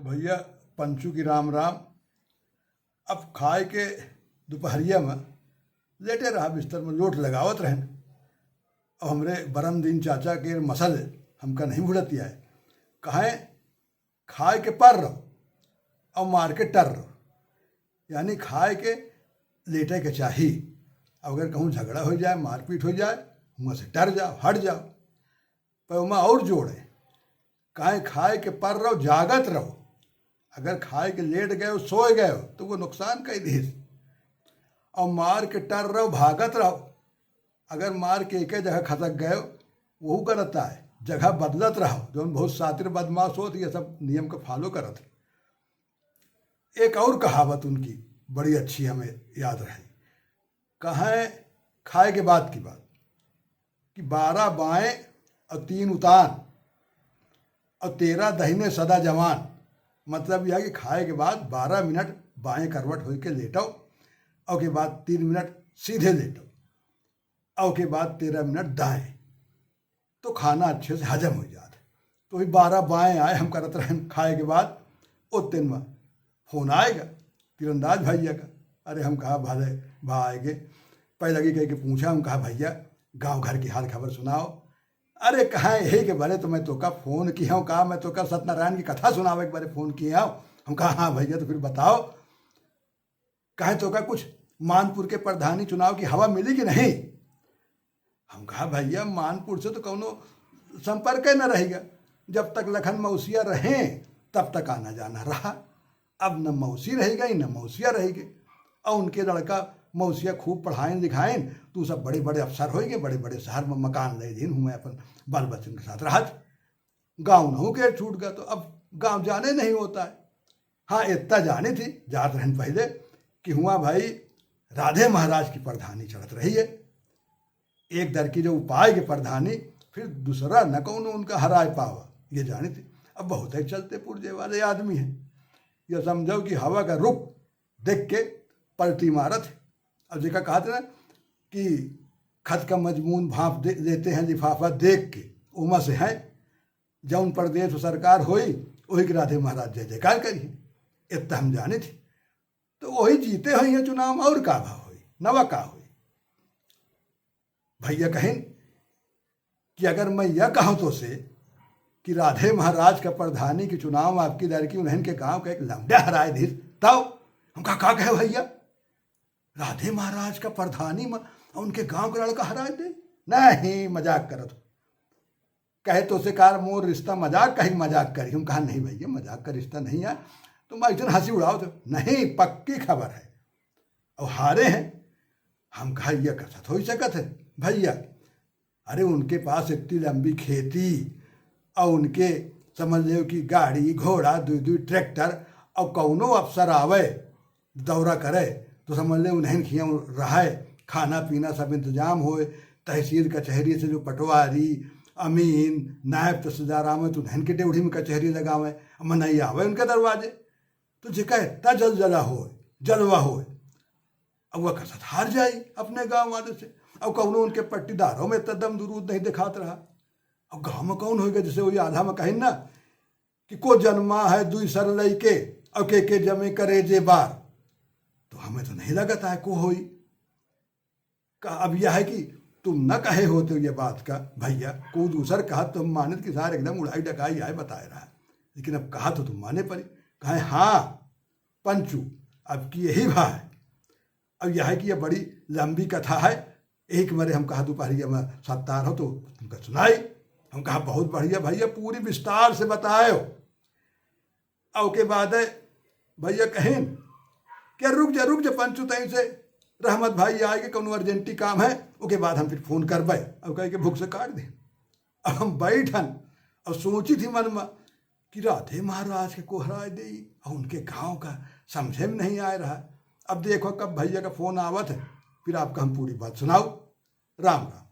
तो भैया पंचू की राम राम। अब खाए के दोपहरिया में लेटे रहा बिस्तर में, लोट लगावत रहे। अब हमरे बरम दिन चाचा के मसल हमका नहीं भुड़तिया है। कहें खाए के पर रहो और मार के टर रहो, यानी खाए के लेटे के चाहिए। अब अगर कहूँ झगड़ा हो जाए, मारपीट हो जाए, वहाँ से डर जाओ, हट जाओ। पर वहाँ और जोड़े, कहें खाए के पर रहो, जागत रहो। अगर खाए के लेट गए हो, सोए गए हो तो वो नुकसान कई देर। और मार के टर रहो, भागत रहो। अगर मार के एक जगह खसक गए हो, वहू करता है, जगह बदलत रहो। जो बहुत सातिर बदमाश हो, तो ये सब नियम को फॉलो करत है। एक और कहावत उनकी बड़ी अच्छी हमें याद रही। कहें खाए के बाद की बात कि 12 बाएं और 3 उतान और 13 दहिने सदा जवान। मतलब यह है कि खाए के बाद 12 मिनट बाएं करवट होके लेटो, और के बाद 3 मिनट सीधे लेटो, और के बाद 13 मिनट दाएं, तो खाना अच्छे से हजम हो जाता है। तो वही 12 बाएं आए हम करते रहे खाए के बाद। उस दिन में फोन आएगा तीरंदाज भैया का। अरे हम कहा भले भा आएगे, पहले लगी कह के पूछा। हम कहा भैया गांव घर की हाल खबर सुनाओ। अरे कहाँ यही के भले तो मैं तो का फ़ोन किया हूँ, कहा मैं तो का सत्यनारायण की कथा सुनाओ एक बार फ़ोन किया हूँ। हम कहा हाँ भैया, तो फिर बताओ। कहे तो का कुछ मानपुर के प्रधानी चुनाव की हवा मिली कि नहीं। हम कहा भैया मानपुर से तो कौनो संपर्क ही न रहेगा। जब तक लखन मौसिया रहें तब तक आना जाना रहा। अब न मौसी रह गई न मौसिया रह गई। और उनके लड़का मौसिया खूब पढ़ाएं लिखाएं, तो सब बड़े बड़े अफसर हो गए, बड़े बड़े शहर में मकान ले दिन हूँ मैं अपन बाल बच्चन के साथ रहा। गाँव न के छूट गया, तो अब गाँव जाने नहीं होता है। हाँ इतना जाने थी जात रहन पहले कि हुआ भाई राधे महाराज की प्रधानी चढ़त रही है। एक दर की जो उपाय के प्रधानी, फिर दूसरा न कौन उनका हराय पावा, ये जानी थी। अब बहुत ही चलते पुर्जे वाले आदमी हैं। यह समझो कि हवा का रुख देख के पलटी मारत है। अब जगह कहा था ना कि खत का मजमून भाप लेते हैं लिफाफा देख के, उमा से है जौन प्रदेश सरकार होई वही के राधे महाराज जय जयकार करिए। इतना हम जाने थे। तो वही जीते हुई हैं चुनाव, और का भाव हुई नवा का हुई। भैया कहें कि अगर मैं यह कहूँ तो से कि राधे महाराज का प्रधानी के चुनाव में आपकी लड़की उन्हें के गांव का एक लंबा हराए धीर, तब हम कहा कहे भैया राधे महाराज का प्रधानी में उनके गांव का लड़का हराए दे। नहीं मजाक करत कहे तो से कार मोर रिश्ता मजाक कहीं मजाक करी। हम कहा नहीं भैया मजाक का रिश्ता नहीं है, तुम एक हंसी उड़ाओ तो नहीं, पक्की खबर है और हारे हैं। हम कहा यह कसत हो सकत है भैया। अरे उनके पास इतनी लंबी खेती और उनके समझ लो कि गाड़ी घोड़ा 2 ट्रैक्टर, और कौनो अफसर आवे दौरा करे तो समझ ले उन्हें खिया रहा, खाना पीना सब इंतजाम होए। तहसील कचहरी से जो पटवारी अमीन नायब तहसीलदार आवे तो उन्हें के ड्यूढ़ी में कचहरी लगावे, नहीं आवे उनके दरवाजे, तो जिका इतना जलजला हो जलवा हो, अब वह कसत हार जाई अपने गाँव वाले से। अब कौनो उनके पट्टीदारों में इतना दम दुरूद नहीं दिखात रहा। अब गाँव में कौन होगा, जैसे वही आधा में कहीं ना कि को जन्मा है 2 सर लई के और के जमे करे जे बार, तो हमें तो नहीं लगता है को होई का। अब यह है कि तुम न कहे होते ये बात का भैया, को दूसर कहा तुम माने कि सारे एकदम उड़ाई डकाई आए बताए रहा, लेकिन अब कहा तो तुम माने पड़ी। कहे हाँ पंचू अब की यही भा है। अब यह है कि यह बड़ी लंबी कथा है, एक मरे हम कहा दोपहरिया में सत्तार हो तो तुमका सुनाई। हम कहा बहुत बढ़िया भैया, पूरी विस्तार से बताए। और के बाद भैया कहें क्या रुक जा पंचू, तहीं से रहमत भाई आएगे, कौन अर्जेंटी काम है, उसके बाद हम फिर फोन करबे। और कह के भूख से काट दे। अब हम बैठन और सोची थी मन में कि राधे महाराज के को हरा दे, और उनके गाँव का समझे में नहीं आ रहा। अब देखो कब भैया का फोन आवत है, फिर आपका हम पूरी बात सुनाओ। राम राम।